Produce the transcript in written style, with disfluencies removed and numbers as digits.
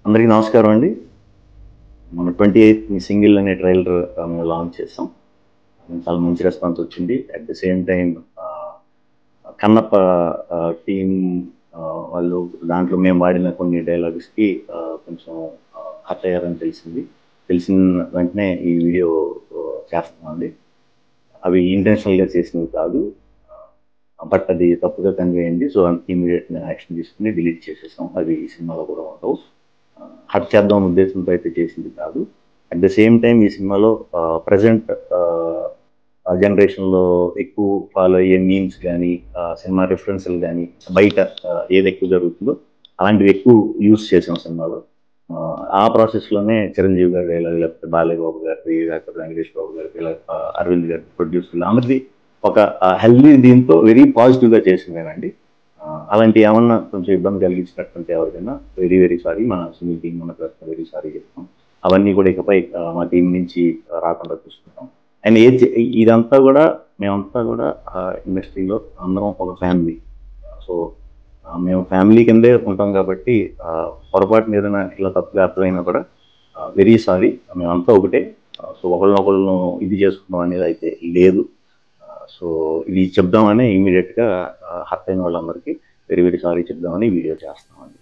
అందరికీ నమస్కారం అండి. మన 28th సింగిల్ అనే ట్రైలర్ లాంచ్ చేసాం. చాలా మంచి రెస్పాన్స్ వచ్చింది. At the same time Kannappa team వాళ్ళు దాంట్లో మేము వాడిన కొన్ని డైలాగ్స్కి కొంచెం హర్ట్ అయ్యారని తెలిసిన వెంటనే ఈ వీడియో చేస్తామండి. అవి ఇంటెన్షనల్గా చేసినవి కాదు, బట్ అది తప్పుగా కన్వే అయింది. సో ఇమీడియట్ యాక్షన్ తీసుకుని డిలీట్ చేసేసాం. అవి ఈ సినిమాలో కూడా ఉండవు. హర్ట్ చేద్దాం ఉద్దేశంతో అయితే చేసింది కాదు. అట్ ద సేమ్ టైం ఈ సినిమాలో ప్రజెంట్ జనరేషన్లో ఎక్కువ ఫాలో అయ్యే మీమ్స్ కానీ, సినిమా రిఫరెన్స్లు కానీ, బయట ఏది ఎక్కువ జరుగుతుందో అలాంటివి ఎక్కువ యూజ్ చేసాం సినిమాలో. ఆ ప్రాసెస్లోనే చిరంజీవి గారు డైలాగ్, లేకపోతే బాలయ్య బాబు గారు, లేకపోతే వెంకటేష్ బాబు గారు, ఇలా అరవింద్ గారు ప్రొడ్యూసర్లు అందరిది ఒక హెల్దీ దీంతో వెరీ పాజిటివ్గా చేసిందేనండి. అలాంటి ఏమన్నా కొంచెం ఇబ్బంది కలిగించినట్టుంటే ఎవరికైనా వెరీ వెరీ సారీ. మన సునీల్ టీం మన వెరీ సారీ చెప్తాం. అవన్నీ కూడా ఇకపై మా టీం నుంచి రాకుండా చూసుకుంటాం. అండ్ ఇదంతా కూడా మేమంతా కూడా ఇండస్ట్రీలో అందరం ఒక ఫ్యామిలీ. సో మేము ఫ్యామిలీ కిందే ఉంటాం కాబట్టి పొరపాటు మీద ఇలా తప్పుగా అర్థమైనా కూడా వెరీ సారీ. మేమంతా ఒకటే. సో ఒకళ్ళనొకళ్ళను ఇది చేసుకుందాం అనేది అయితే లేదు. సో ఇది చెప్దామని ఇమీడియట్గా హర్ట్ అయిన వాళ్ళందరికీ వెరీ వెరీ సారీ చెప్దామని వీడియో చేస్తామండి.